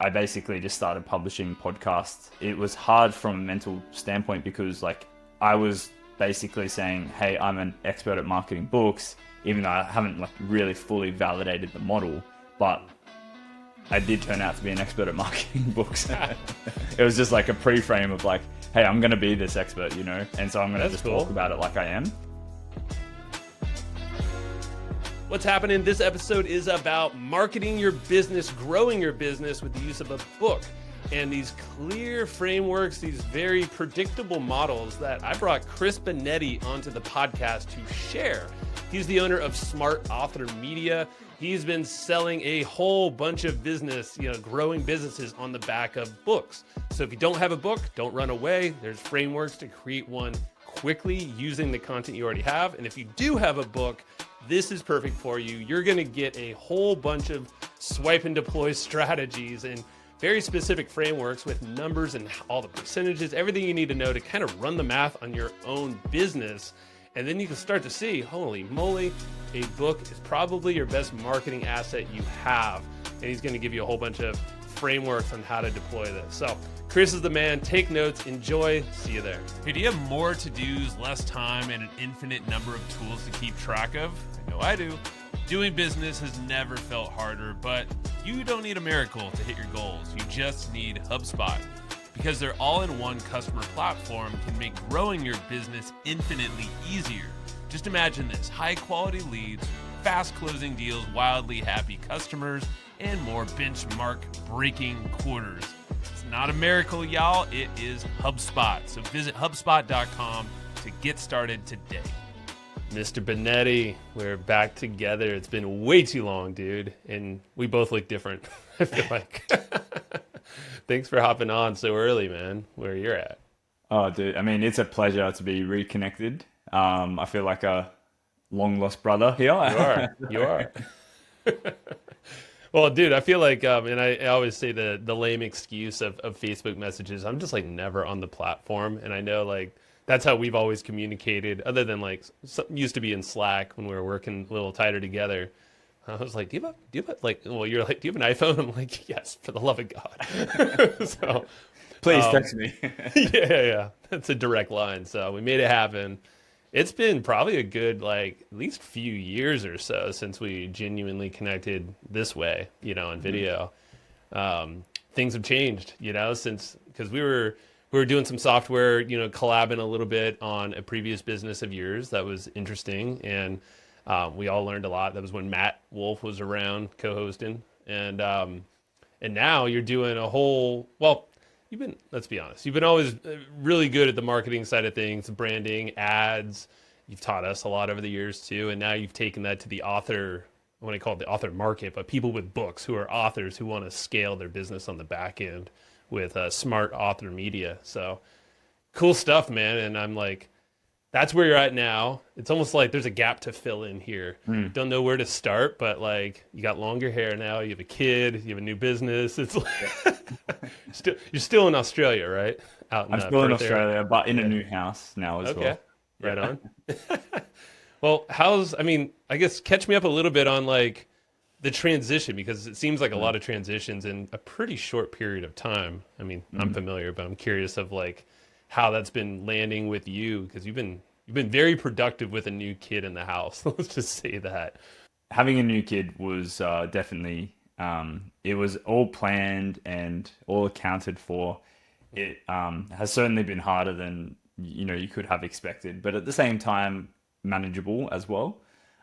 I basically just started publishing podcasts. It was hard from a mental standpoint because like I was basically saying, hey, I'm an expert at marketing books, even though I haven't like really fully validated the model, but I did turn out to be an expert at marketing books. It was just like a pre-frame of like, hey, I'm going to be this expert, you know? And so I'm going to just talk about it like I am. What's happening? This episode is about marketing your business, growing your business with the use of a book. And these clear frameworks, these very predictable models that I brought Chris Benetti onto the podcast to share. He's the owner of Smart Author Media. He's been selling a whole bunch of business, growing businesses on the back of books. So if you don't have a book, don't run away. There's frameworks to create one quickly using the content you already have. And if you do have a book, this is perfect for you. You're going to get a whole bunch of swipe and deploy strategies and very specific frameworks with numbers and all the percentages, everything you need to know to kind of run the math on your own business. And then you can start to see, holy moly, a book is probably your best marketing asset you have. And he's going to give you a whole bunch of frameworks on how to deploy this. So Chris is the man. Take notes, enjoy, see you there. Hey, do you have more to-dos, less time, and an infinite number of tools to keep track of? I know I do. Doing business has never felt harder, but you don't need a miracle to hit your goals. You just need HubSpot. Because their all-in-one customer platform can make growing your business infinitely easier. Just imagine this: high-quality leads, fast-closing deals, wildly happy customers, and more benchmark-breaking quarters. It's not a miracle, y'all. It is HubSpot. So visit HubSpot.com to get started today. Mr. Benetti, we're back together. It's been way too long, dude. And we both look different, I feel like. Thanks for hopping on so early, man, where you're at. Oh, dude. I mean, it's a pleasure to be reconnected. I feel like a long lost brother here. You are. Well, dude, I feel like, and I always say the lame excuse of Facebook messages, I'm just like never on the platform. And I know like that's how we've always communicated, other than like used to be in Slack when we were working a little tighter together. I was like, do you have like, well, you're like, do you have an iPhone? I'm like, yes, for the love of God. So please text me. Yeah. That's a direct line. So we made it happen. It's been probably a good, like, at least few years or so since we genuinely connected this way, on video. Things have changed, since, because we were doing some software, collabing a little bit on a previous business of yours that was interesting. And we all learned a lot. That was when Matt Wolf was around co-hosting. And now you're doing a whole, well, let's be honest, you've been always really good at the marketing side of things, branding, ads. You've taught us a lot over the years too. And now you've taken that to the author, I want to call it the author market, but people with books who are authors who want to scale their business on the back end with Smart Author Media. So cool stuff, man. And I'm like, that's where you're at now. It's almost like there's a gap to fill in here. Don't know where to start, but like you got longer hair now. You have a kid. You have a new business. It's like you're still in Australia, right? I'm still in Australia, but in a new house now as well. Right on. Well, I guess catch me up a little bit on like the transition, because it seems like a lot of transitions in a pretty short period of time. I mean, I'm familiar, but I'm curious of like how that's been landing with you, because you've been very productive with a new kid in the house. Let's just say that. Having a new kid was definitely, it was all planned and all accounted for. It has certainly been harder than, you could have expected, but at the same time, manageable as well.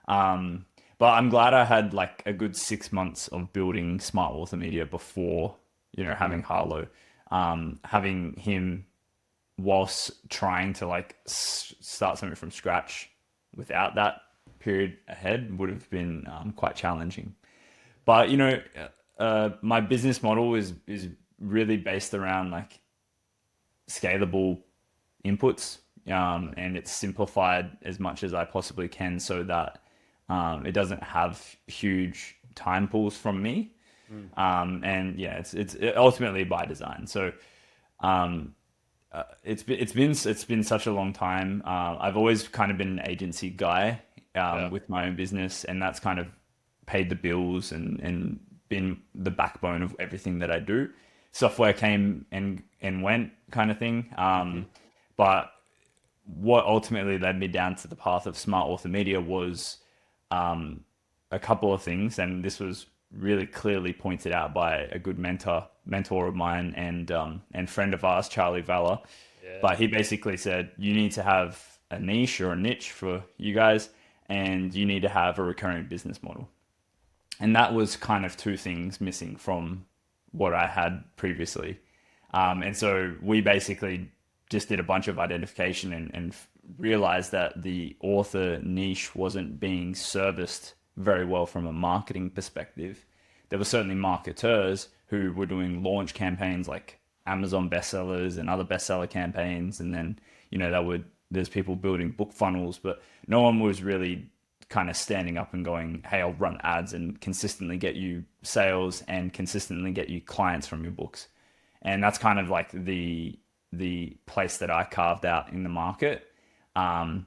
But I'm glad I had like a good 6 months of building Smart Author Media before, having Harlow, having him whilst trying to like start something from scratch without that period ahead would have been quite challenging. But my business model is really based around like scalable inputs, and it's simplified as much as I possibly can so that it doesn't have huge time pools from me. And yeah, it's ultimately by design. So it's been such a long time. I've always kind of been an agency guy with my own business, and that's kind of paid the bills and been the backbone of everything that I do. Software came and went kind of thing. But what ultimately led me down to the path of Smart Author Media was a couple of things, and this was really clearly pointed out by a good mentor of mine and friend of ours, Charlie Valla. Yeah. But he basically said, you need to have a niche or a niche for you guys, and you need to have a recurring business model. And that was kind of two things missing from what I had previously. And so we basically just did a bunch of identification and realized that the author niche wasn't being serviced very well from a marketing perspective. There were certainly marketeurs who were doing launch campaigns like Amazon bestsellers and other bestseller campaigns. And then, there's people building book funnels, but no one was really kind of standing up and going, hey, I'll run ads and consistently get you sales and consistently get you clients from your books. And that's kind of like the place that I carved out in the market. And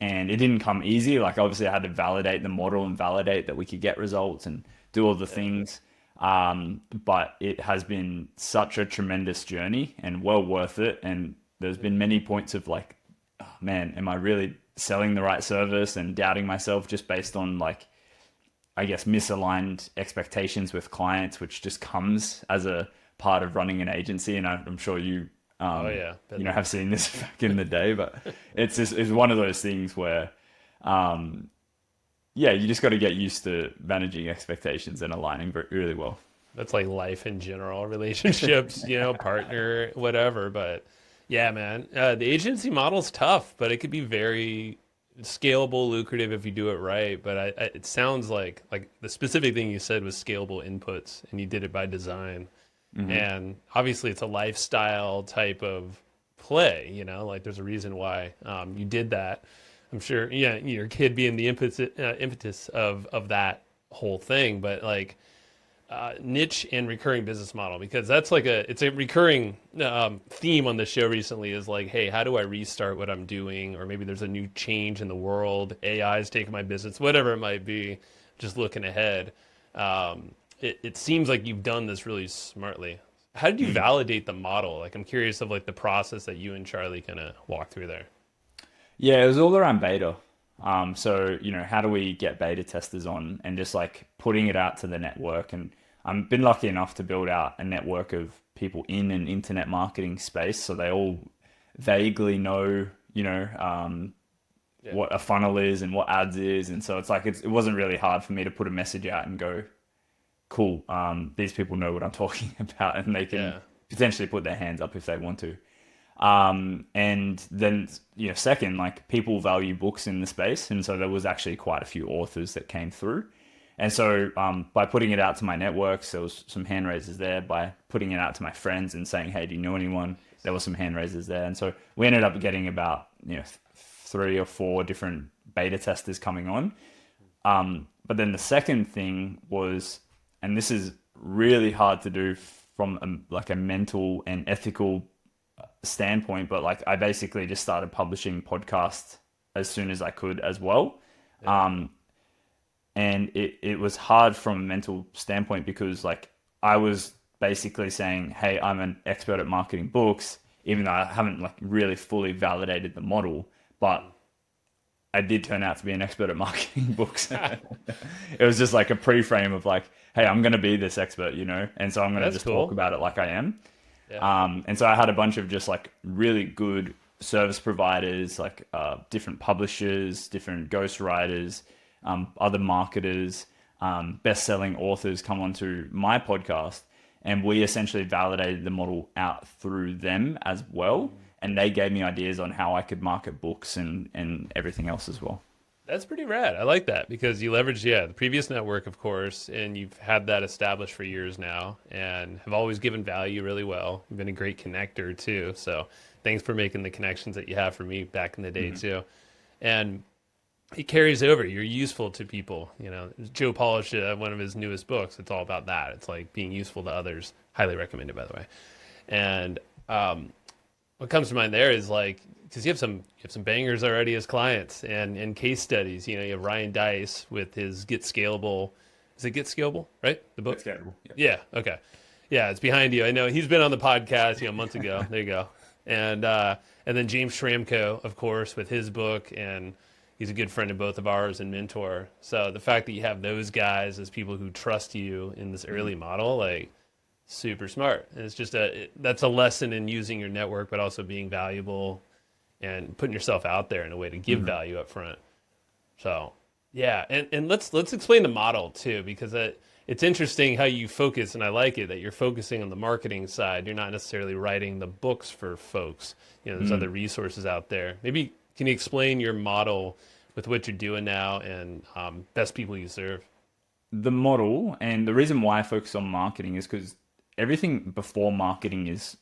it didn't come easy. Like, obviously I had to validate the model and validate that we could get results and do all the things. But it has been such a tremendous journey and well worth it. And there's been many points of like, oh man, am I really selling the right service, and doubting myself just based on like, I guess, misaligned expectations with clients, which just comes as a part of running an agency. And I'm sure you, have seen this back in the day, but it's one of those things where, you just got to get used to managing expectations and aligning really well. That's like life in general, relationships, partner, whatever. But yeah, man, the agency model's tough, but it could be very scalable, lucrative if you do it right. But it sounds like the specific thing you said was scalable inputs, and you did it by design. Mm-hmm. And obviously it's a lifestyle type of play, like there's a reason why you did that. I'm sure, your kid being the impetus of that whole thing, but like niche and recurring business model, because that's like it's a recurring theme on the show recently is like, hey, how do I restart what I'm doing? Or maybe there's a new change in the world. AI is taking my business, whatever it might be, just looking ahead. It seems like you've done this really smartly. How did you validate the model? Like, I'm curious of like the process that you and Charlie kind of walked through there. Yeah, it was all around beta. So, how do we get beta testers on, and just like putting it out to the network. And I've been lucky enough to build out a network of people in an internet marketing space. So they all vaguely know, what a funnel is and what ads is. And so it's like, it wasn't really hard for me to put a message out and go, cool, these people know what I'm talking about, and they can potentially put their hands up if they want to. And then, second, like, people value books in the space. And so there was actually quite a few authors that came through. And so, by putting it out to my networks, there was some hand raisers there. By putting it out to my friends and saying, hey, do you know anyone? There were some hand raisers there. And so we ended up getting about, 3 or 4 different beta testers coming on. But then the second thing was, and this is really hard to do from a mental and ethical standpoint, but like, I basically just started publishing podcasts as soon as I could as well. And it was hard from a mental standpoint, because like, I was basically saying, hey, I'm an expert at marketing books, even though I haven't like really fully validated the model, but I did turn out to be an expert at marketing books. It was just like a pre-frame of like, hey, I'm going to be this expert, and so I'm going to just talk about it like I am. Yeah. And so I had a bunch of just like really good service providers, like different publishers, different ghostwriters, other marketers, best-selling authors come onto my podcast, and we essentially validated the model out through them as well. And they gave me ideas on how I could market books and everything else as well. That's pretty rad. I like that, because you leveraged, the previous network, of course, and you've had that established for years now and have always given value really well. You've been a great connector too. So thanks for making the connections that you have for me back in the day too. And it carries over. You're useful to people. Joe Polish, one of his newest books, it's all about that. It's like being useful to others. Highly recommended, by the way. And what comes to mind there is like, because you have some bangers already as clients and case studies. You have Ryan Dice with his Get Scalable Is it Get Scalable, right? The book? It's scalable. Yeah. Yeah. Okay. Yeah, it's behind you. I know he's been on the podcast, months ago. There you go. And then James Schramko, of course, with his book, and he's a good friend of both of ours and mentor. So the fact that you have those guys as people who trust you in this early model, like, super smart. And it's just that's a lesson in using your network, but also being valuable and putting yourself out there in a way to give value up front. So yeah, and let's explain the model too, because it's interesting how you focus, and I like it that you're focusing on the marketing side. You're not necessarily writing the books for folks. There's other resources out there. Maybe can you explain your model with what you're doing now and best people you serve? The model, and the reason why I focus on marketing is because everything before marketing is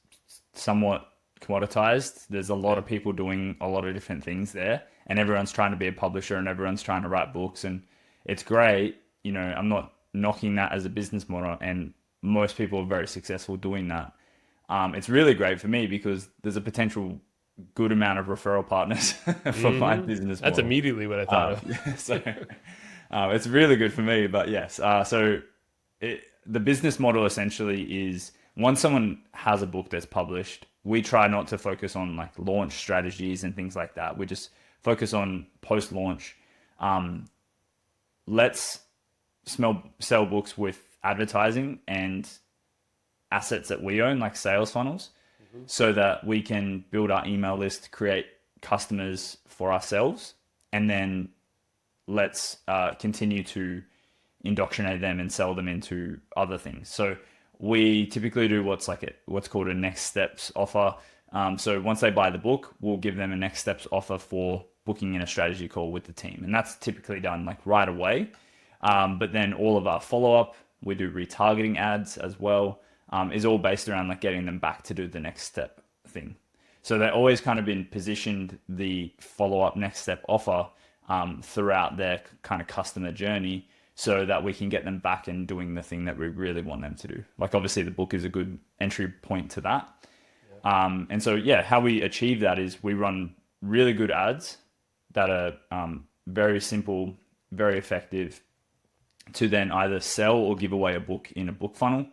somewhat commoditized. There's a lot of people doing a lot of different things there, and everyone's trying to be a publisher and everyone's trying to write books, and it's great. I'm not knocking that as a business model, and most people are very successful doing that. It's really great for me because there's a potential good amount of referral partners for my business model. That's immediately what I thought of. So it's really good for me, but yes. The business model essentially is once someone has a book that's published, we try not to focus on like launch strategies and things like that. We just focus on post-launch. Let's sell books with advertising and assets that we own, like sales funnels, so that we can build our email list, create customers for ourselves, and then let's continue to indoctrinate them and sell them into other things. So we typically do what's called a next steps offer. So once they buy the book, we'll give them a next steps offer for booking in a strategy call with the team. And that's typically done like right away. But then all of our follow-up, we do retargeting ads as well, is all based around like getting them back to do the next step thing. So they've always kind of been positioned the follow-up next step offer throughout their kind of customer journey, so that we can get them back and doing the thing that we really want them to do. Like obviously the book is a good entry point to that. Yeah. And so, how we achieve that is we run really good ads that are very simple, very effective to then either sell or give away a book in a book funnel.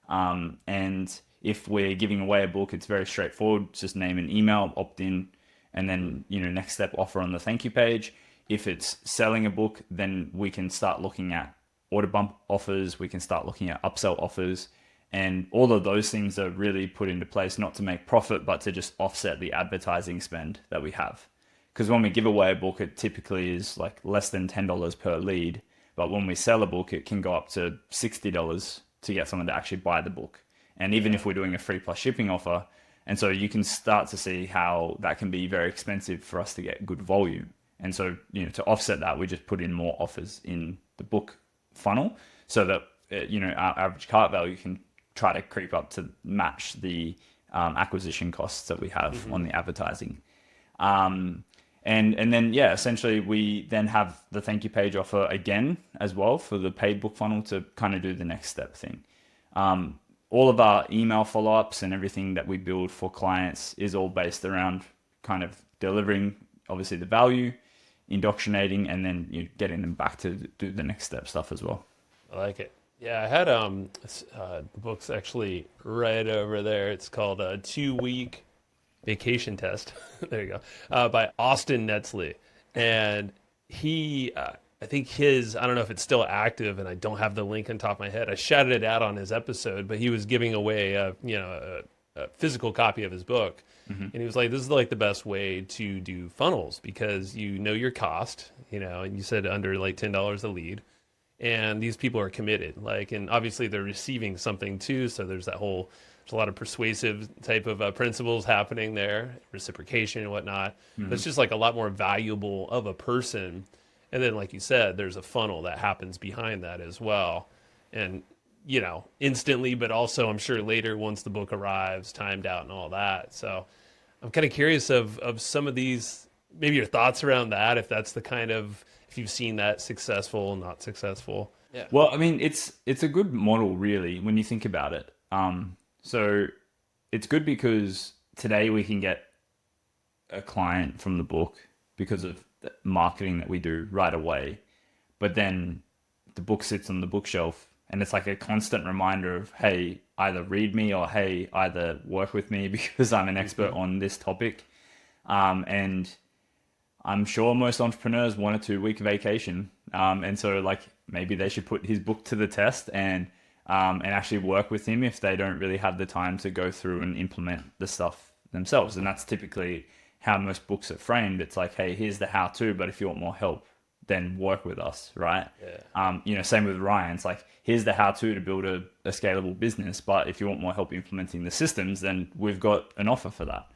And if we're giving away a book, it's very straightforward. Just name an email, opt in, and then, next step offer on the thank you page. If it's selling a book, then we can start looking at order bump offers. We can start looking at upsell offers, and all of those things are really put into place, not to make profit, but to just offset the advertising spend that we have. Because when we give away a book, it typically is like less than $10 per lead. But when we sell a book, it can go up to $60 to get someone to actually buy the book. And even if we're doing a free plus shipping offer, and so you can start to see how that can be very expensive for us to get good volume. And so, to offset that, we just put in more offers in the book funnel so that, our average cart value can try to creep up to match the acquisition costs that we have on the advertising. And then, essentially we then have the thank you page offer again as well for the paid book funnel to kind of do the next step thing. All of our email follow-ups and everything that we build for clients is all based around kind of delivering, obviously, the value, indoctrinating, and then getting them back to do the next step stuff as well. I like it. Yeah, I had the book's actually right over there. It's called a 2-week vacation test. There you go. By Austin Netzley. And he, I think I don't know if it's still active, and I don't have the link on top of my head. I shouted it out on his episode, but he was giving away a physical copy of his book. And he was like, this is like the best way to do funnels because your cost, and you said under like $10 a lead. And these people are committed, and obviously they're receiving something too. So there's a lot of persuasive type of principles happening there, reciprocation and whatnot. But it's just like a lot more valuable of a person. And then, like you said, there's a funnel that happens behind that as well. And, instantly, but also I'm sure later once the book arrives, timed out and all that. So I'm kind of curious of some of these, maybe your thoughts around that, if that's the kind of, if you've seen that successful, not successful. Yeah. Well, I mean, it's a good model really when you think about it. So it's good because today we can get a client from the book because of the marketing that we do right away. But then the book sits on the bookshelf, and it's like a constant reminder of, hey, either read me, or hey, either work with me because I'm an expert on this topic. And I'm sure most entrepreneurs want a 2-week vacation. And so like maybe they should put his book to the test and actually work with him if they don't really have the time to go through and implement the stuff themselves. And that's typically how most books are framed. It's like, hey, here's the how-to, but if you want more help, then work with us, right? Yeah. Same with Ryan. It's like, here's the how-to to build a scalable business, but if you want more help implementing the systems, then we've got an offer for that.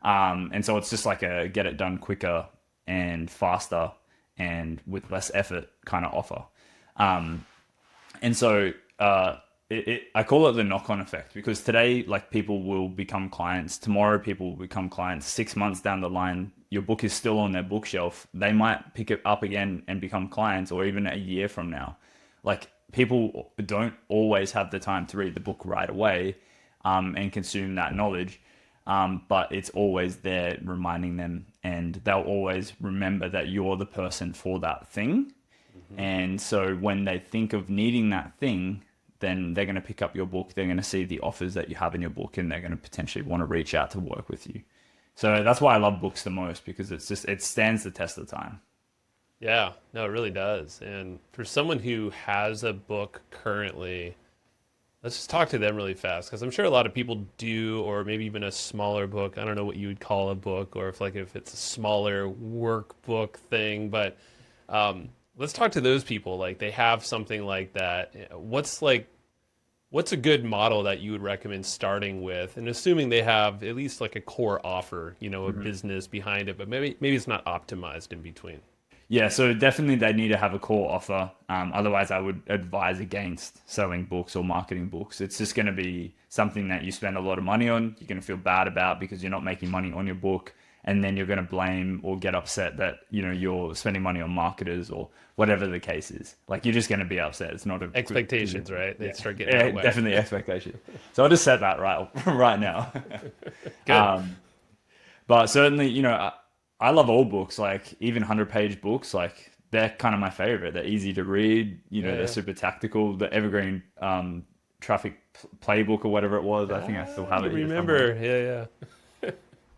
And so it's just like a get it done quicker and faster and with less effort kind of offer. And so I call it the knock-on effect, because today, like, people will become clients. Tomorrow, people will become clients. 6 months down the line, your book is still on their bookshelf. They might pick it up again and become clients, or even a year from now. Like, people don't always have the time to read the book right away and consume that knowledge. But it's always there reminding them, and they'll always remember that you're the person for that thing. And so when they think of needing that thing, then they're going to pick up your book. They're going to see the offers that you have in your book, and they're going to potentially want to reach out to work with you. So that's why I love books the most, because it stands the test of time. Yeah, no, it really does. And for someone who has a book currently, let's just talk to them really fast, because I'm sure a lot of people do, or maybe even a smaller book. I don't know what you would call a book, or if it's a smaller workbook thing, but let's talk to those people. Like, they have something like that. What's a good model that you would recommend starting with, and assuming they have at least like a core offer, a business behind it, but maybe it's not optimized in between. Yeah, so definitely they need to have a core offer. Otherwise, I would advise against selling books or marketing books. It's just going to be something that you spend a lot of money on. You're going to feel bad about because you're not making money on your book. And then you're going to blame or get upset that, you're spending money on marketers or whatever the case is. Like, you're just going to be upset. It's not a expectations, good, right? They start getting out of the way. Definitely expectations. So I'll just set that right now. Good. But certainly, I love old books, like even 100-page books. Like, they're kind of my favorite. They're easy to read. They're super tactical. The Evergreen Traffic Playbook or whatever it was. I think I still have it. Remember? Yeah.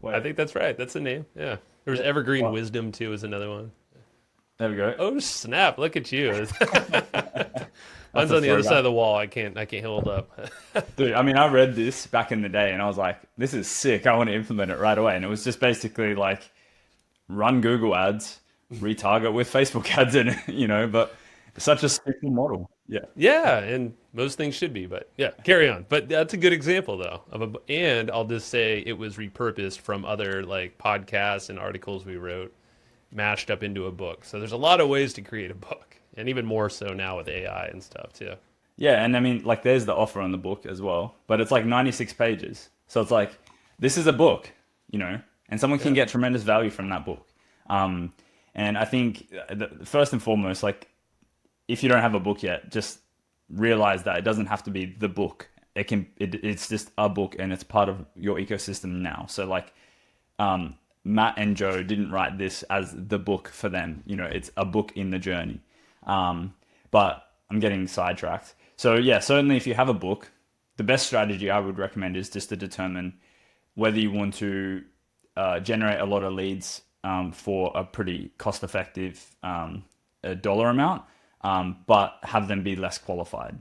I think that's right. That's the name. Yeah. There's Evergreen Wisdom too is another one. There we go. Oh snap! Look at you. Mine's on the other side of the wall. I can't hold up. Dude, I mean, I read this back in the day and I was like, this is sick. I want to implement it right away. And it was just basically like, run Google ads, retarget with Facebook ads in it, but it's such a simple model. Yeah, and most things should be, but yeah, carry on. But that's a good example though and I'll just say it was repurposed from other like podcasts and articles we wrote, mashed up into a book. So there's a lot of ways to create a book, and even more so now with AI and stuff too. Yeah, and I mean, like, there's the offer on the book as well, but it's like 96 pages. So it's like, this is a book, and someone can get tremendous value from that book. And I think first and foremost, like, if you don't have a book yet, just realize that it doesn't have to be the book. It's just a book, and it's part of your ecosystem now. So like, Matt and Joe didn't write this as the book for them. It's a book in the journey. But I'm getting sidetracked. So yeah, certainly if you have a book, the best strategy I would recommend is just to determine whether you want to generate a lot of leads for a pretty cost-effective dollar amount, but have them be less qualified.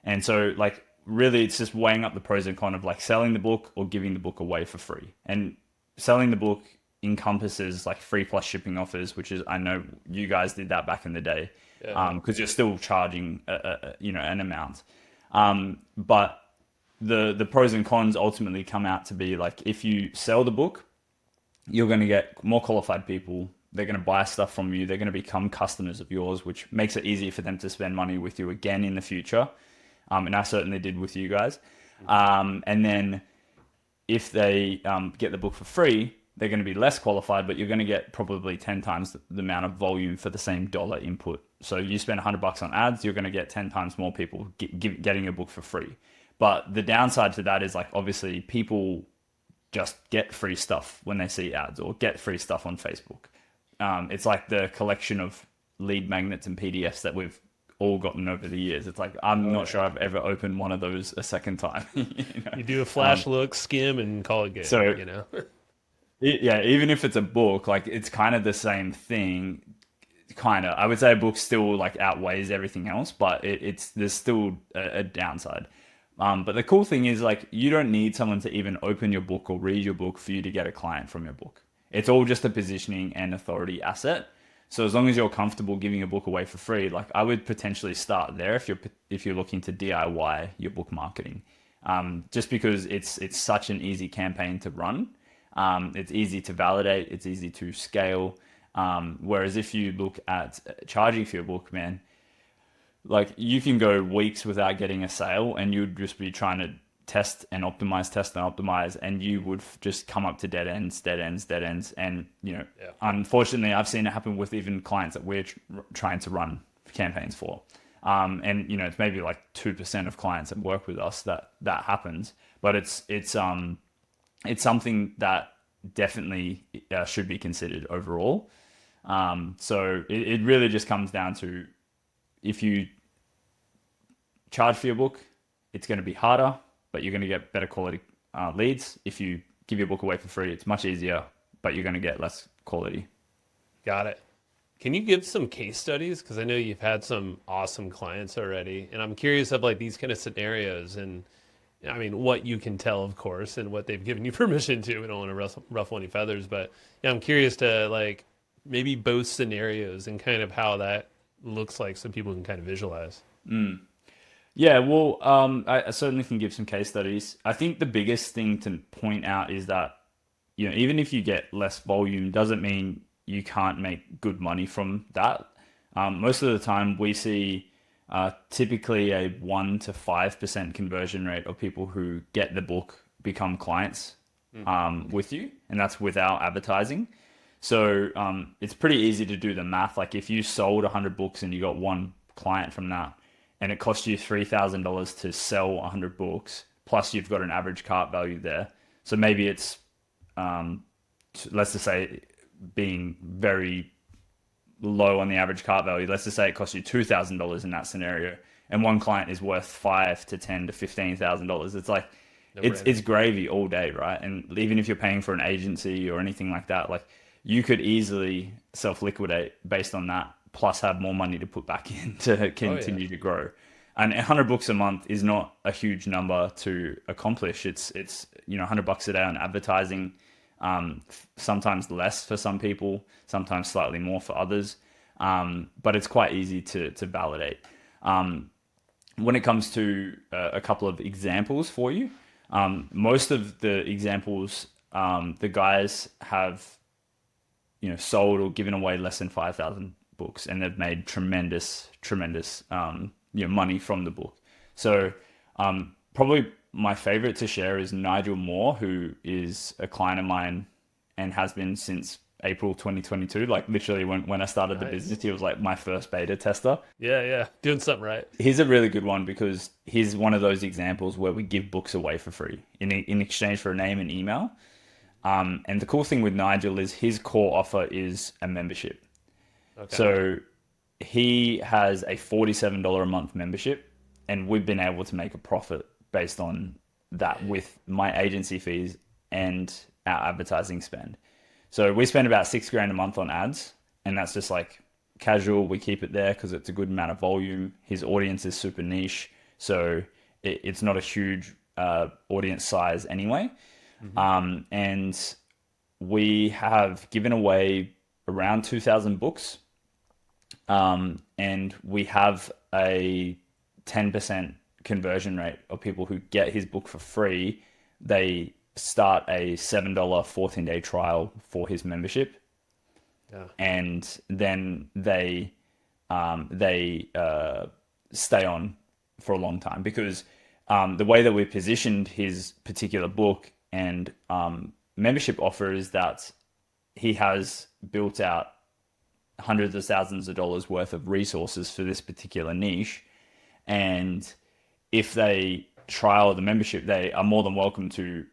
And so, like, really, it's just weighing up the pros and cons of like selling the book or giving the book away for free. And selling the book encompasses like free plus shipping offers, which is, I know you guys did that back in the day, because you're still charging an amount. But the pros and cons ultimately come out to be like, if you sell the book, you're going to get more qualified people. They're going to buy stuff from you. They're going to become customers of yours, which makes it easier for them to spend money with you again in the future. And I certainly did with you guys. And then if they get the book for free, they're going to be less qualified, but you're going to get probably 10 times the amount of volume for the same dollar input. So you spend $100 on ads, you're going to get 10 times more people getting a book for free. But the downside to that is, like, obviously people just get free stuff when they see ads, or get free stuff on Facebook. It's like the collection of lead magnets and PDFs that we've all gotten over the years. It's like, I'm not sure I've ever opened one of those a second time. You do a flash look, skim, and call it good. So, know. Yeah, even if it's a book, like it's kind of the same thing. Kind of, I would say a book still like outweighs everything else, but there's still a downside. But the cool thing is, like, you don't need someone to even open your book or read your book for you to get a client from your book. It's all just a positioning and authority asset. So as long as you're comfortable giving a book away for free, like I would potentially start there if you're looking to DIY your book marketing, just because it's such an easy campaign to run. It's easy to validate. It's easy to scale. Whereas if you look at charging for your book, man, like you can go weeks without getting a sale and you'd just be trying to test and optimize, and you would just come up to dead ends. And, unfortunately, I've seen it happen with even clients that we're trying to run campaigns for. And, it's maybe like 2% of clients that work with us that happens, but it's something that definitely should be considered overall. So it really just comes down to, if you charge for your book, it's going to be harder, but you're going to get better quality leads. If you give your book away for free, it's much easier, but you're going to get less quality. Got it. Can you give some case studies? Because I know you've had some awesome clients already, and I'm curious of like these kind of scenarios, and I mean, what you can tell, of course, and what they've given you permission to. We don't want to ruffle any feathers, but I'm curious to like maybe both scenarios and kind of how that looks like, so people can kind of visualize. Yeah, well, I certainly can give some case studies. I think the biggest thing to point out is that, even if you get less volume, doesn't mean you can't make good money from that. Most of the time we see typically a 1 to 5% conversion rate of people who get the book become clients with you, and that's without advertising. So it's pretty easy to do the math. Like if you sold 100 books and you got one client from that, and it cost you $3,000 to sell 100 books, plus you've got an average cart value there. So maybe it's, let's just say, being very low on the average cart value. Let's just say it costs you $2,000 in that scenario, and one client is worth $5,000 to $10,000 to $15,000. It's like, it's gravy all day, right? And even if you're paying for an agency or anything like that, like you could easily self-liquidate based on that, plus have more money to put back in to continue to grow. And 100 books a month is not a huge number to accomplish. It's $100 a day on advertising, sometimes less for some people, sometimes slightly more for others. But it's quite easy to validate. When it comes to a couple of examples for you, most of the examples, the guys have, sold or given away less than 5,000 books, and they've made tremendous money from the book. So probably my favorite to share is Nigel Moore, who is a client of mine and has been since April 2022. Like literally when I started the business, he was like my first beta tester. Yeah. Doing something right. He's a really good one because he's one of those examples where we give books away for free in exchange for a name and email. And the cool thing with Nigel is his core offer is a membership. Okay. So he has a $47 a month membership, and we've been able to make a profit based on that with my agency fees and our advertising spend. So we spend about $6,000 a month on ads, and that's just like casual. We keep it there because it's a good amount of volume. His audience is super niche, so it's not a huge audience size anyway. Mm-hmm. And we have given away around 2,000 books. And we have a 10% conversion rate of people who get his book for free. They start a $7 14-day trial for his membership. Yeah. And then they stay on for a long time because the way that we positioned his particular book and membership offer is that he has built out hundreds of thousands of dollars worth of resources for this particular niche. And if they trial the membership, they are more than welcome to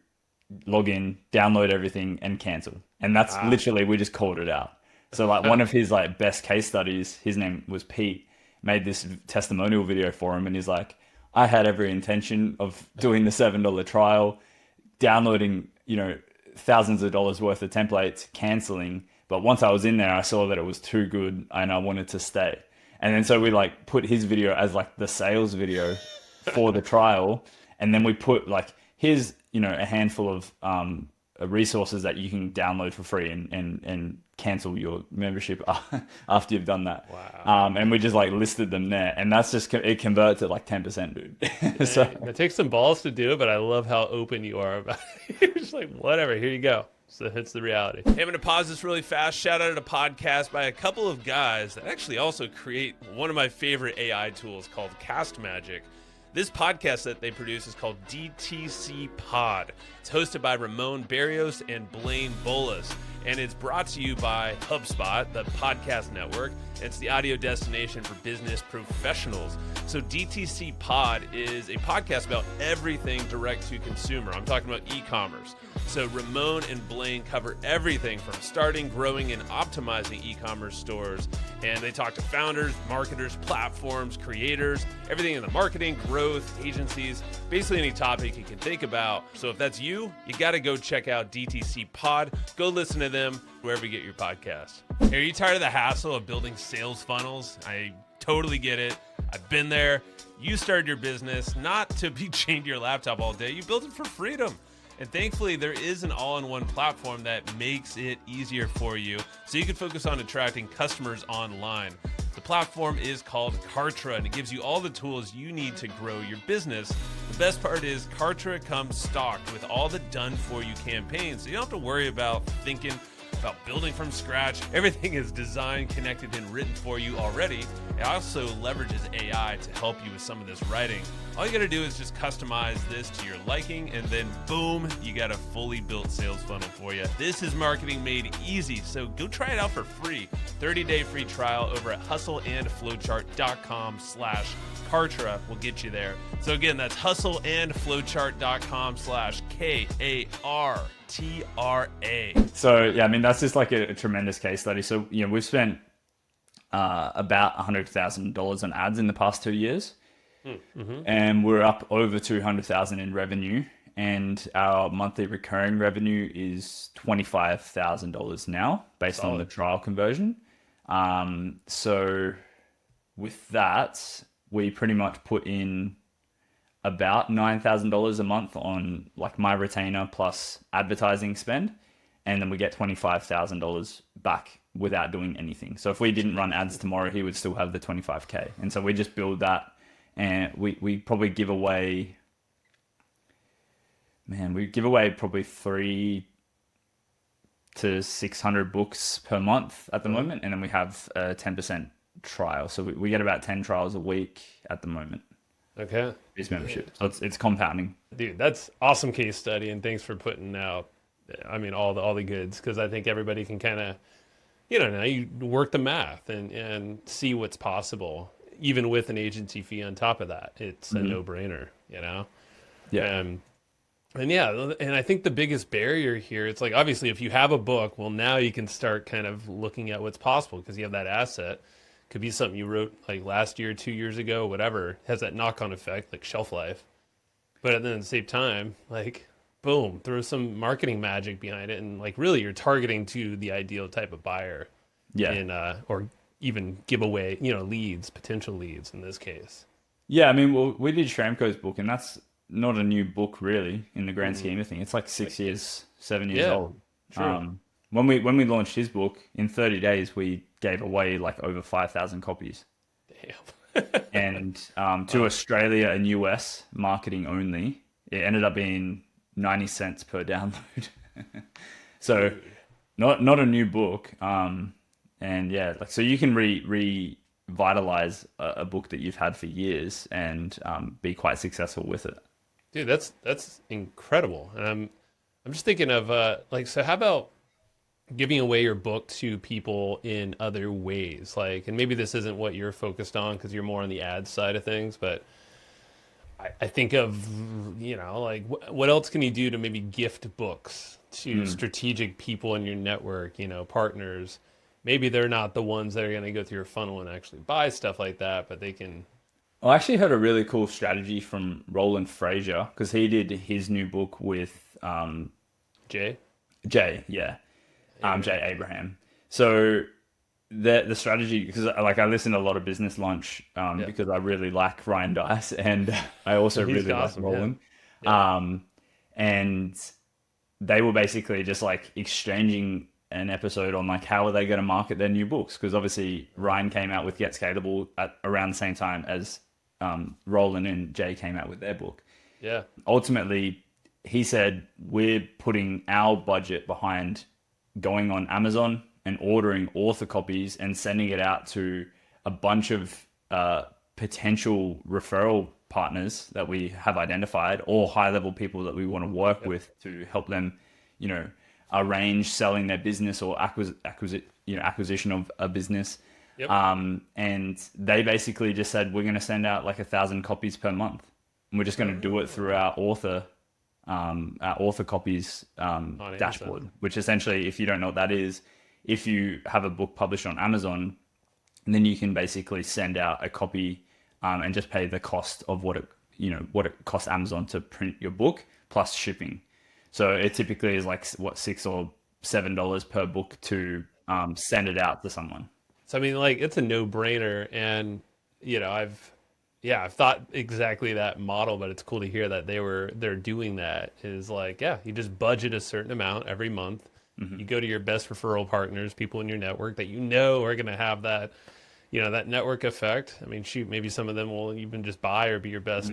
log in, download everything, and cancel. And that's literally, we just called it out. So like one of his like best case studies, his name was Pete. made this testimonial video for him, and he's like, I had every intention of doing the $7 trial, downloading, thousands of dollars worth of templates, canceling. But once I was in there, I saw that it was too good and I wanted to stay. And then so we like put his video as like the sales video for the trial. And then we put like, here's, a handful of resources that you can download for free and cancel your membership after you've done that. Wow. And we just like listed them there, and that's just, it converts at like 10%, dude. So It takes some balls to do it, but I love how open you are about it. You're just like, whatever, here you go. So it's the reality. Hey, I'm going to pause this really fast. Shout out to a podcast by a couple of guys that actually also create one of my favorite AI tools called Cast Magic. This podcast that they produce is called DTC Pod. It's hosted by Ramon Barrios and Blaine Bolas, and it's brought to you by HubSpot, the podcast network. It's the audio destination for business professionals. So DTC Pod is a podcast about everything direct to consumer. I'm talking about e-commerce. So Ramon and Blaine cover everything from starting, growing, and optimizing e-commerce stores. And they talk to founders, marketers, platforms, creators, everything in the marketing, growth, agencies, basically any topic you can think about. So if that's you got to go check out DTC Pod. Go listen to them wherever you get your podcast. Hey, are you tired of the hassle of building sales funnels? I totally get it. I've been there. You started your business not to be chained to your laptop all day. You built it for freedom. And thankfully, there is an all-in-one platform that makes it easier for you so you can focus on attracting customers online. The platform is called Kartra, and it gives you all the tools you need to grow your business. The best part is Kartra comes stocked with all the done-for-you campaigns, so you don't have to worry about thinking about building from scratch. Everything is designed, connected, and written for you already. It also leverages AI to help you with some of this writing. All you got to do is just customize this to your liking, and then boom, you got a fully built sales funnel for you. This is marketing made easy, so go try it out for free. 30-day free trial over at hustleandflowchart.com/Kartra will get you there. So again, that's hustleandflowchart.com/KARTRA. So yeah, I mean, that's just like a tremendous case study. So we've spent about $100,000 on ads in the past 2 years, and we're up over 200,000 in revenue, and our monthly recurring revenue is $25,000 now, based on the trial conversion. So with that, we pretty much put in about $9,000 a month on like my retainer plus advertising spend, and then we get $25,000 back without doing anything. So if we didn't run ads tomorrow, he would still have the 25K. And so we just build that, and we probably give away, probably 300 to 600 books per month at the moment, and then we have a 10% trial. So we get about 10 trials a week at the moment. Okay. This membership. So it's compounding. Dude, that's awesome case study, and thanks for putting out, all the goods, because I think everybody can kind of, now you work the math and see what's possible, even with an agency fee on top of that. It's a no-brainer, Yeah. And I think the biggest barrier here, it's like, obviously, if you have a book, well, now you can start kind of looking at what's possible because you have that asset. Could be something you wrote like last year, 2 years ago, whatever, has that knock-on effect, like shelf life. But then at the same time, like, boom, throw some marketing magic behind it, and like really you're targeting to the ideal type of buyer. Yeah. And or even give away, leads, potential leads in this case. Yeah, I mean, well, we did Shramko's book, and that's not a new book really in the grand scheme of things. It's like 7 years old. True. When we launched his book, in 30 days, we gave away like over 5,000 copies. Damn. And to Australia and US marketing only, it ended up being 90 cents per download. So not a new book. And yeah, like, so you can revitalize a book that you've had for years and be quite successful with it. Dude, that's incredible. And I'm just thinking of so how about giving away your book to people in other ways? Like, and maybe this isn't what you're focused on because you're more on the ad side of things, but I think of, like what else can you do to maybe gift books to strategic people in your network, partners, maybe they're not the ones that are going to go through your funnel and actually buy stuff like that, but they can. I actually heard a really cool strategy from Roland Frazier because he did his new book with Jay? Jay, yeah, Abraham. Jay Abraham. So the strategy, because like I listen to a lot of Business Lunch because I really like Ryan Dice and I also He's really awesome, like Roland. Yeah. And they were basically just like exchanging an episode on like how are they going to market their new books, because obviously Ryan came out with Get Scalable at around the same time as Roland and Jay came out with their book. Yeah. Ultimately, he said we're putting our budget behind going on Amazon and ordering author copies and sending it out to a bunch of potential referral partners that we have identified, or high level people that we want to work with to help them, arrange selling their business or acquisition of a business. Yep. And they basically just said, we're going to send out like 1,000 copies per month. And we're just going to do it through our author copies dashboard, which essentially, if you don't know what that is, if you have a book published on Amazon, then you can basically send out a copy and just pay the cost of what it costs Amazon to print your book plus shipping. So it typically is like what, $6 or $7 per book to send it out to someone. So I mean, like, it's a no-brainer, and I've thought exactly that model, but it's cool to hear that they're doing that. Is like, yeah, you just budget a certain amount every month. Mm-hmm. You go to your best referral partners, people in your network that are going to have that, that network effect. I mean, shoot, maybe some of them will even just buy or be your best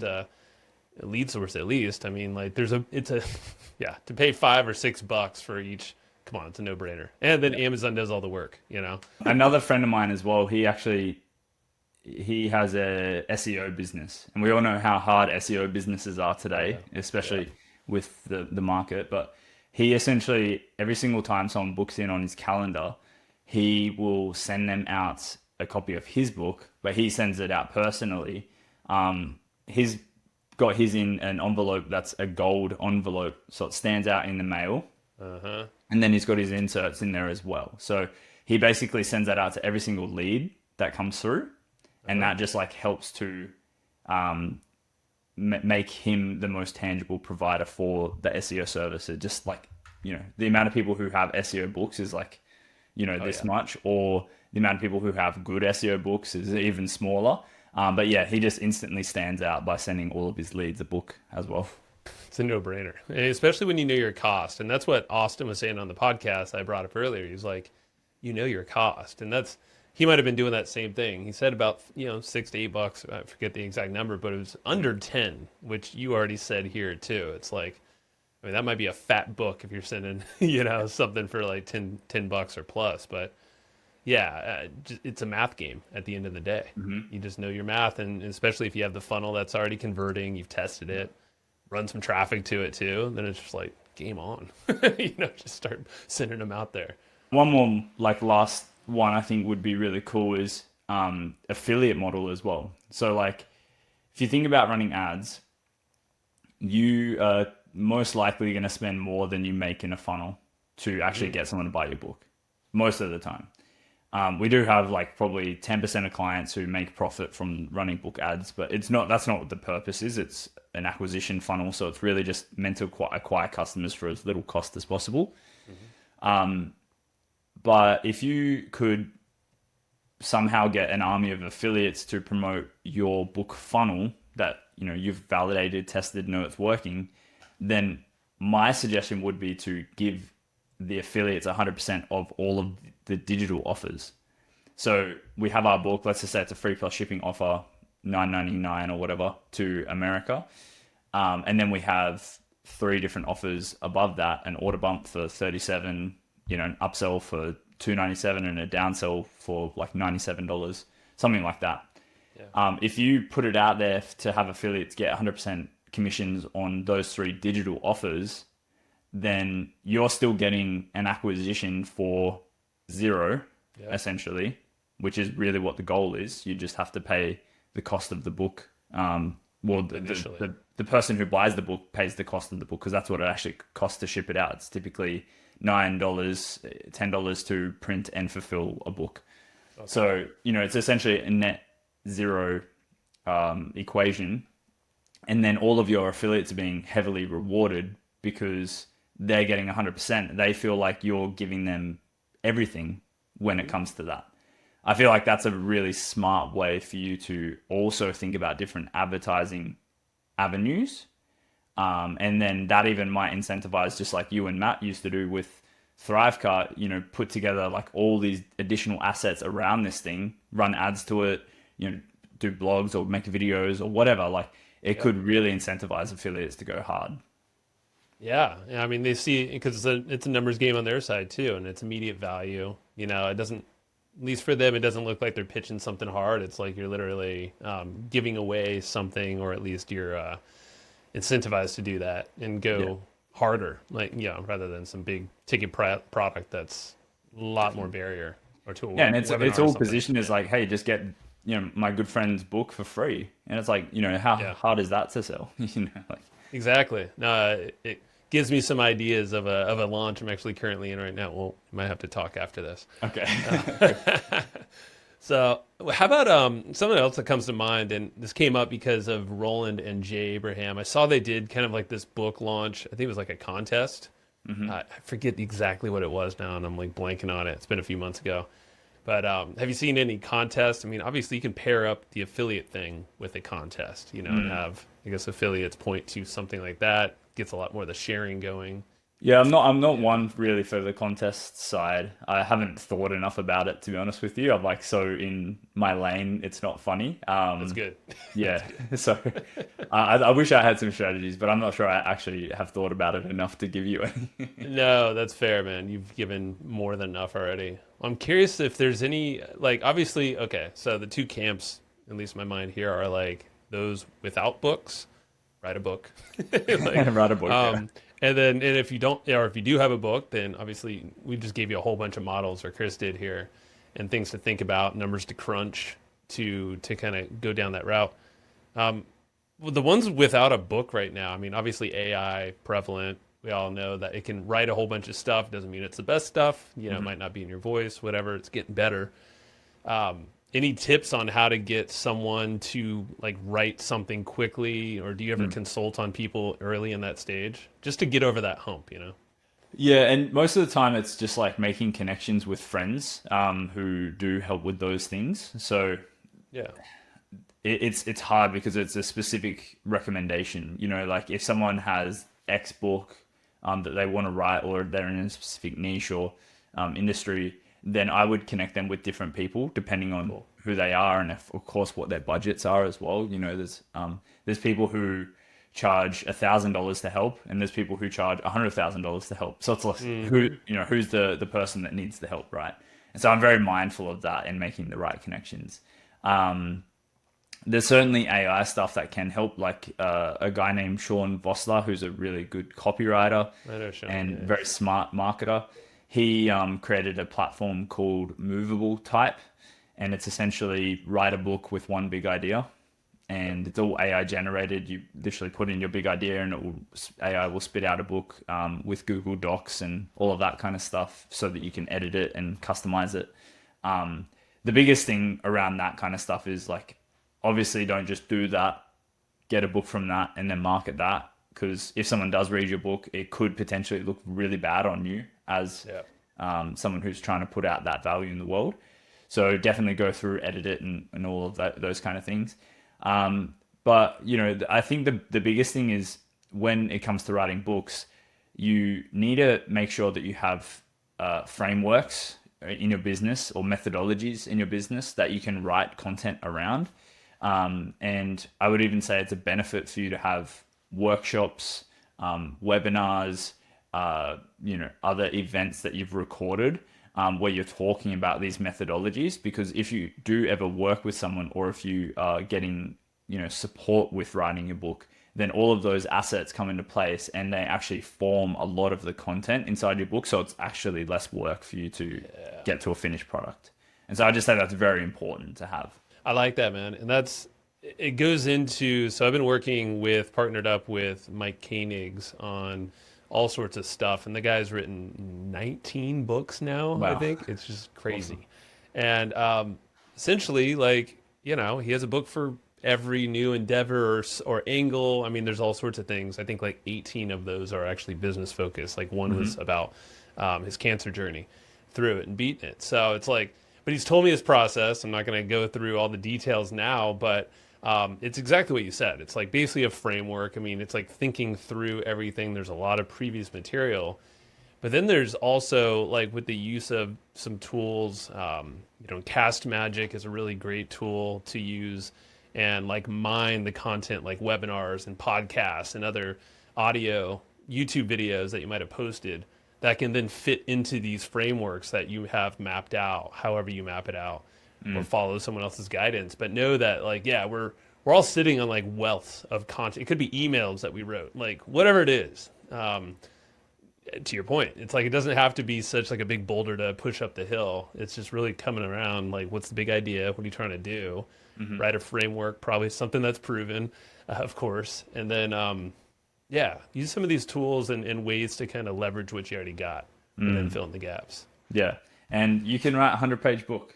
lead source at least. I mean, like, to pay $5 or $6 for each. Come on, it's a no-brainer. And then Amazon does all the work, Another friend of mine as well, he has a SEO business. And we all know how hard SEO businesses are today, especially with the market. But he essentially, every single time someone books in on his calendar, he will send them out a copy of his book, but he sends it out personally. He's got his in an envelope that's a gold envelope, so it stands out in the mail. Uh-huh. And then he's got his inserts in there as well. So he basically sends that out to every single lead that comes through. And that just like helps to make him the most tangible provider for the SEO service. It just like, the amount of people who have SEO books is like, much, or the amount of people who have good SEO books is even smaller. But yeah, he just instantly stands out by sending all of his leads a book as well. It's a no-brainer, and especially when you know your cost. And that's what Austin was saying on the podcast I brought up earlier. He's like, your cost. And he might have been doing that same thing. He said about, $6 to $8. I forget the exact number, but it was under 10, which you already said here too. It's like, I mean, that might be a fat book if you're sending, something for like $10 or plus. But yeah, it's a math game at the end of the day. Mm-hmm. You just know your math. And especially if you have the funnel that's already converting, you've tested it, run some traffic to it too, then it's just like game on. Just start sending them out there. One more like last one I think would be really cool is affiliate model as well. So like if you think about running ads, you are most likely going to spend more than you make in a funnel to actually get someone to buy your book most of the time. We do have like probably 10% of clients who make profit from running book ads, but that's not what the purpose is. It's an acquisition funnel. So it's really just meant to acquire customers for as little cost as possible. Mm-hmm. But if you could somehow get an army of affiliates to promote your book funnel that, you've validated, tested, know it's working, then my suggestion would be to give the affiliates 100% of all of the digital offers. So we have our book, let's just say it's a free plus shipping offer, $9.99 or whatever to America. And then we have 3 different offers above that, an order bump for $37, an upsell for $2.97 and a downsell for like $97, something like that. Yeah. If you put it out there to have affiliates get 100% commissions on those 3 digital offers, then you're still getting an acquisition for $0, essentially, which is really what the goal is. You just have to pay the cost of the book, the the person who buys the book pays the cost of the book, because that's what it actually costs to ship it out. It's typically $9, $10 to print and fulfill a book. Okay. So, it's essentially a net zero equation. And then all of your affiliates are being heavily rewarded because they're getting 100%. They feel like you're giving them everything when it comes to that. I feel like that's a really smart way for you to also think about different advertising avenues. And then that even might incentivize, just like you and Matt used to do with Thrivecart, put together like all these additional assets around this thing, run ads to it, do blogs or make videos or whatever. Like it could really incentivize affiliates to go hard. Yeah. I mean, they see, because it's a numbers game on their side too, and it's immediate value. It doesn't, at least for them, it doesn't look like they're pitching something hard. It's like you're literally giving away something, or at least you're incentivized to do that and go harder, like, rather than some big ticket product that's a lot more barrier or to a and it's all positioned as like, hey, just get my good friend's book for free, and it's like, how hard is that to sell? Exactly. No, it gives me some ideas of a launch I'm actually currently in right now. Well, we might have to talk after this. Okay. So how about something else that comes to mind, and this came up because of Roland and Jay Abraham. I saw they did kind of like this book launch. I think it was like a contest. Mm-hmm. I forget exactly what it was now, and I'm like blanking on it. It's been a few months ago. But have you seen any contests? I mean, obviously you can pair up the affiliate thing with a contest, and have, I guess, affiliates point to something like that. Gets a lot more of the sharing going. Yeah, I'm not one really for the contest side. I haven't thought enough about it, to be honest with you. I'm like so in my lane, it's not funny. That's good. Yeah, so I wish I had some strategies, but I'm not sure I actually have thought about it enough to give you any. No, that's fair, man. You've given more than enough already. I'm curious if there's any, like, obviously, okay, so the two camps, at least in my mind here, are like those without books, write a book. Write a book, yeah. And if you don't, or if you do have a book, then obviously we just gave you a whole bunch of models, or Chris did here, and things to think about, numbers to crunch to kind of go down that route. Well, the ones without a book right now, I mean, obviously AI prevalent. We all know that it can write a whole bunch of stuff. Doesn't mean it's the best stuff. It might not be in your voice, whatever. It's getting better. Any tips on how to get someone to like write something quickly, or do you ever consult on people early in that stage just to get over that hump, Yeah, and most of the time it's just like making connections with friends who do help with those things. So yeah, it's hard because it's a specific recommendation. Like if someone has X book that they want to write, or they're in a specific niche or industry, then I would connect them with different people depending on who they are, and of course what their budgets are as well. There's people who charge $1,000 to help, and there's people who charge $100,000 to help. So it's like who's the person that needs the help, right? And so I'm very mindful of that and making the right connections. There's certainly AI stuff that can help, like a guy named Sean Vossler, who's a really good copywriter and very smart marketer. He created a platform called Movable Type, and it's essentially write a book with one big idea, and it's all AI generated. You literally put in your big idea, and AI will spit out a book with Google Docs and all of that kind of stuff, so that you can edit it and customize it. The biggest thing around that kind of stuff is, like, obviously don't just do that, get a book from that and then market that, because if someone does read your book, it could potentially look really bad on you as someone who's trying to put out that value in the world. So definitely go through, edit it, and all of that, those kind of things. But I think the biggest thing is, when it comes to writing books, you need to make sure that you have frameworks in your business, or methodologies in your business, that you can write content around. And I would even say it's a benefit for you to have workshops, webinars, other events that you've recorded, where you're talking about these methodologies. Because if you do ever work with someone, or if you are getting, support with writing your book, then all of those assets come into place, and they actually form a lot of the content inside your book. So it's actually less work for you to get to a finished product. And so I just say that's very important to have. I like that, man. And that's, it goes into, so I've been partnered up with Mike Koenig's on all sorts of stuff. And the guy's written 19 books now, I Wow. think. It's just crazy. Awesome. And essentially, like, he has a book for every new endeavor or angle. I mean, there's all sorts of things. I think like 18 of those are actually business focused. Like one was about his cancer journey through it and beating it. So it's like, but he's told me his process. I'm not going to go through all the details now, but it's exactly what you said. It's like basically a framework. I mean, it's like thinking through everything. There's a lot of previous material, but then there's also like with the use of some tools, Cast Magic is a really great tool to use and like mine the content like webinars and podcasts and other audio YouTube videos that you might have posted that can then fit into these frameworks that you have mapped out, however you map it out, or follow someone else's guidance. But know that, like, yeah, we're all sitting on like wealth of content. It could be emails that we wrote, like whatever it is. To your point, it's like it doesn't have to be such like a big boulder to push up the hill. It's just really coming around. Like, what's the big idea? What are you trying to do? Write a framework, probably something that's proven, of course, and then use some of these tools and ways to kind of leverage what you already got and then fill in the gaps. Yeah. And you can write a 100-page book,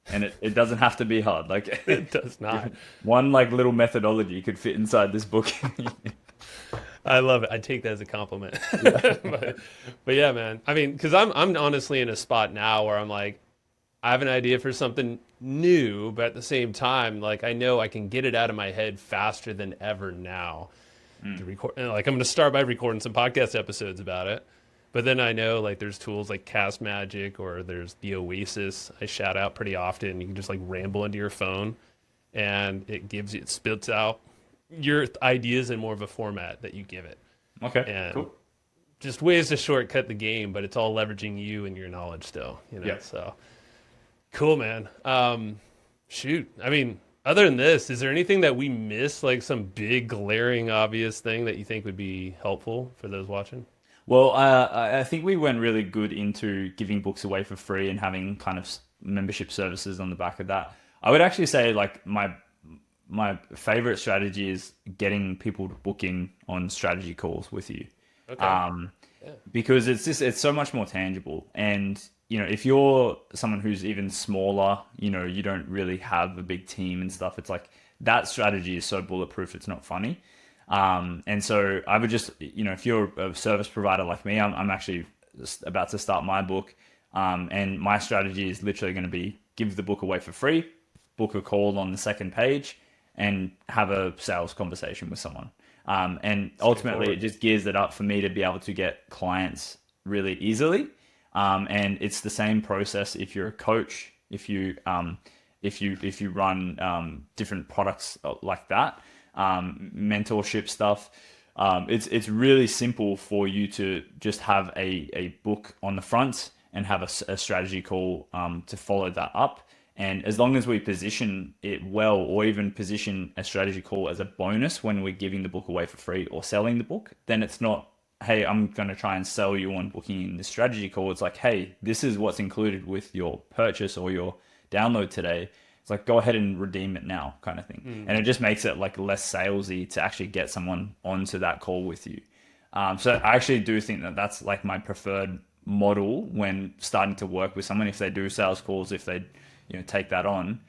and it doesn't have to be hard. Like It does not. one like little methodology could fit inside this book. I love it. I take that as a compliment. but yeah, man. I mean, because I'm honestly in a spot now where I'm like, I have an idea for something new, but at the same time, like I know I can get it out of my head faster than ever now. To record, like I'm going to start by recording some podcast episodes about it, but then I know like there's tools like Cast Magic or there's the Oasis I shout out pretty often. You can just like ramble into your phone, and it spits out your ideas in more of a format that you give it. Okay, And cool. just ways to shortcut the game, but it's all leveraging you and your knowledge still. Yeah. So cool, man. Shoot, I mean, other than this, is there anything that we missed, like some big glaring obvious thing that you think would be helpful for those watching? Well, I think we went really good into giving books away for free and having kind of membership services on the back of that. I would actually say like my favorite strategy is getting people to book in on strategy calls with you. Okay. Because it's so much more tangible. And, if you're someone who's even smaller, you don't really have a big team and stuff, it's like that strategy is so bulletproof, it's not funny. And so I would just, if you're a service provider like me, I'm actually about to start my book. And my strategy is literally going to be give the book away for free, book a call on the second page, and have a sales conversation with someone. And ultimately, it just gears it up for me to be able to get clients really easily. And it's the same process if you're a coach, if you run different products like that, mentorship stuff. It's really simple for you to just have a book on the front and have a strategy call to follow that up. And as long as we position it well, or even position a strategy call as a bonus when we're giving the book away for free or selling the book, then it's not, hey, I'm going to try and sell you on booking in the strategy call. It's like, hey, this is what's included with your purchase or your download today. It's like, go ahead and redeem it now kind of thing. And it just makes it like less salesy to actually get someone onto that call with you. So I actually do think that that's like my preferred model when starting to work with someone, if they do sales calls, if they take that on,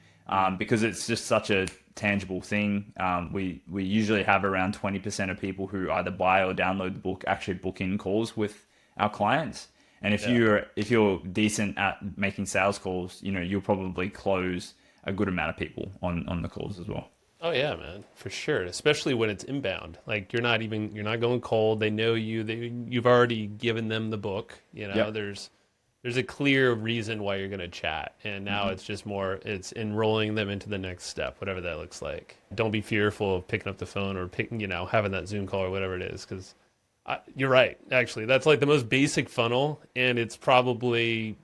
because it's just such a tangible thing. We usually have around 20% of people who either buy or download the book actually book in calls with our clients. And if you're decent at making sales calls, you'll probably close a good amount of people on the calls as well. Oh yeah, man, for sure. Especially when it's inbound. Like you're not going cold. They know you. You've already given them the book. Yep. There's a clear reason why you're going to chat. And now it's just it's enrolling them into the next step, whatever that looks like. Don't be fearful of picking up the phone or having that Zoom call or whatever it is. Because you're right. Actually, that's like the most basic funnel. And it's probably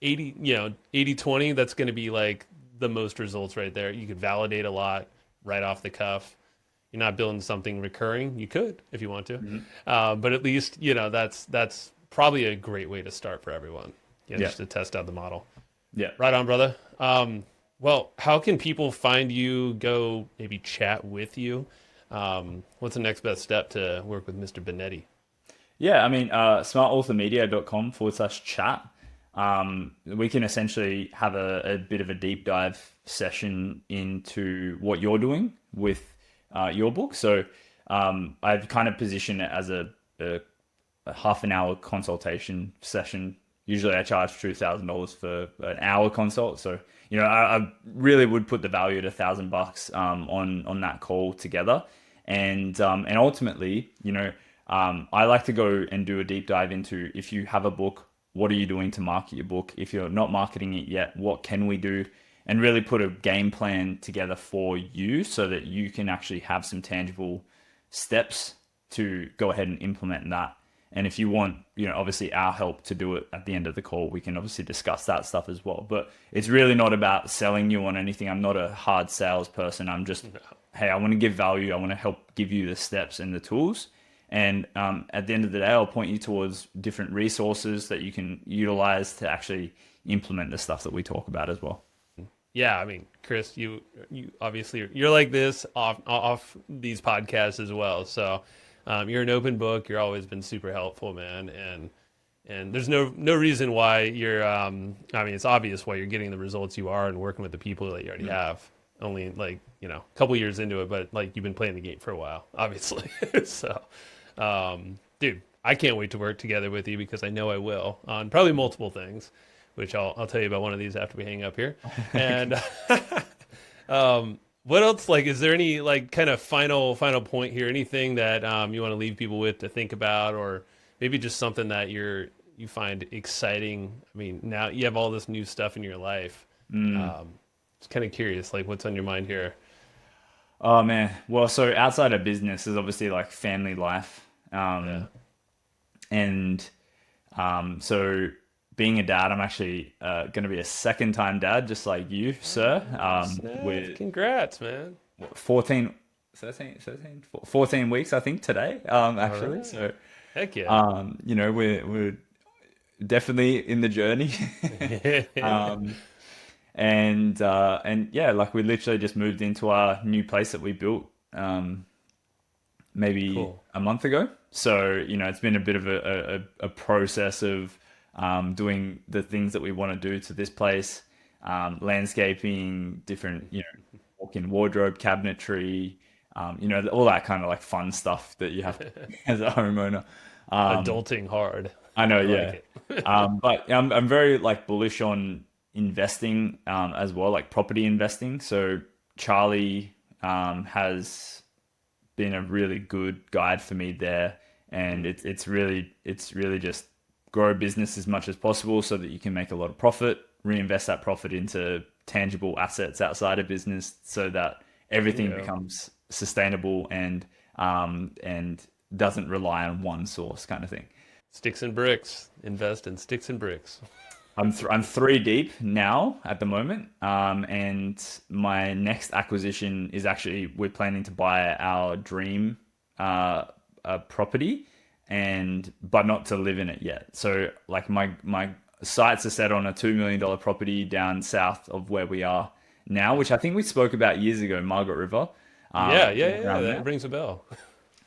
80-20. That's going to be like the most results right there. You could validate a lot right off the cuff. You're not building something recurring. You could if you want to. But at least, that's probably a great way to start for everyone. Just to test out the model. Yeah. Right on, brother. Where Well, how can people find you, go maybe chat with you? What's the next best step to work with Mr. Benetti? Yeah, I mean, smartauthormedia.com/chat. We can essentially have a bit of a deep dive session into what you're doing with your book. So I've kind of positioned it as a half an hour consultation session. Usually I charge $2,000 for an hour consult. So, I really would put the value at $1,000 on that call together. And ultimately, I like to go and do a deep dive into, if you have a book, what are you doing to market your book? If you're not marketing it yet, what can we do? And really put a game plan together for you so that you can actually have some tangible steps to go ahead and implement that. And if you want, obviously our help to do it at the end of the call, we can obviously discuss that stuff as well. But it's really not about selling you on anything. I'm not a hard salesperson. I'm just, hey, I want to give value. I want to help give you the steps and the tools. And at the end of the day, I'll point you towards different resources that you can utilize to actually implement the stuff that we talk about as well. Yeah, I mean, Chris, you obviously you're like this off these podcasts as well. So you're an open book. You're always been super helpful, man. And there's no reason why you're. I mean, it's obvious why you're getting the results you are and working with the people that you already have. Only a couple years into it, but you've been playing the game for a while, obviously. So, dude, I can't wait to work together with you because I know I will on probably multiple things, which I'll tell you about one of these after we hang up here. And what else? Is there any kind of final point here? Anything that you want to leave people with to think about, or maybe just something that you find exciting? I mean, now you have all this new stuff in your life. Just kind of curious, what's on your mind here? Oh man. Well, so outside of business is obviously family life. And so being a dad, I'm actually going to be a second time dad, just like you, sir. With Congrats, man. 14 weeks, I think, today, actually. Right. So, heck yeah. We're definitely in the journey. And yeah, we literally just moved into our new place that we built maybe Cool. a month ago. So, it's been a bit of a process of doing the things that we want to do to this place, landscaping, different, walk-in wardrobe, cabinetry, all that kind of fun stuff that you have as a homeowner. Adulting hard. I know, I yeah. But I'm very bullish on investing as well, property investing. So Charlie has been a really good guide for me there, and it's really just grow a business as much as possible so that you can make a lot of profit, reinvest that profit into tangible assets outside of business so that everything becomes sustainable and doesn't rely on one source, kind of thing. Sticks and bricks. Invest in sticks and bricks. I'm 3 deep now at the moment, and my next acquisition is actually, we're planning to buy our dream property, but not to live in it yet. So my sights are set on a $2 million property down south of where we are now, which I think we spoke about years ago, Margaret River. Yeah. That rings a bell.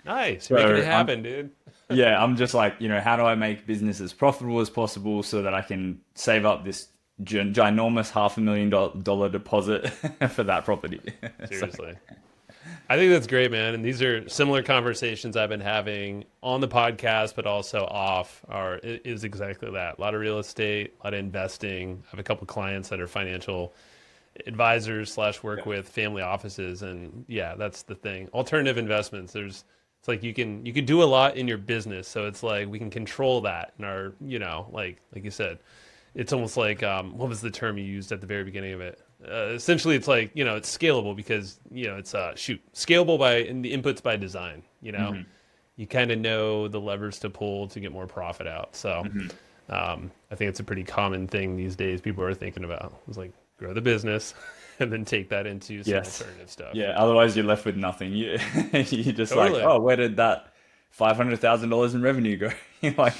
Nice. So Making it happen, dude. Yeah, I'm just how do I make business as profitable as possible so that I can save up this ginormous $500,000 deposit for that property. Seriously. I think that's great, man. And these are similar conversations I've been having on the podcast, but also off, is exactly that. A lot of real estate, a lot of investing. I have a couple of clients that are financial advisors / work with family offices. And yeah, that's the thing. Alternative investments. It's you can do a lot in your business. So it's we can control that. And our, like you said, it's almost what was the term you used at the very beginning of it? Essentially it's it's scalable because, it's scalable in the inputs by design, Mm-hmm. You kind of know the levers to pull to get more profit out. So, I think it's a pretty common thing these days. People are thinking about it's grow the business and then take that into some alternative stuff. Yeah. Otherwise you're left with nothing. You just Totally. where did that $500,000 in revenue go?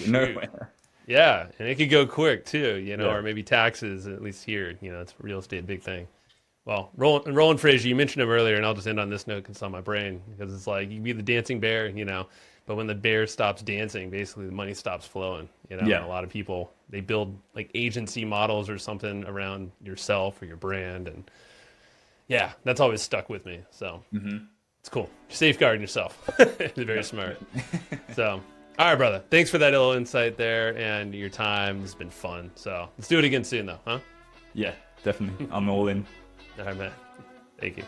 Nowhere. Yeah, and it could go quick too, Yeah. or maybe taxes, at least here, it's real estate, big thing. Well, Roland Frazier, you mentioned him earlier, and I'll just end on this note because it's on my brain. Because it's like, you can be the dancing bear, but when the bear stops dancing, basically the money stops flowing. Yeah. A lot of people, they build like agency models or something around yourself or your brand. And yeah, that's always stuck with me. So it's cool. Safeguarding yourself. It's very smart. So, all right, brother. Thanks for that little insight there and your time. It's been fun. So let's do it again soon, though, huh? Yeah, definitely. I'm all in. All right, man. Thank you.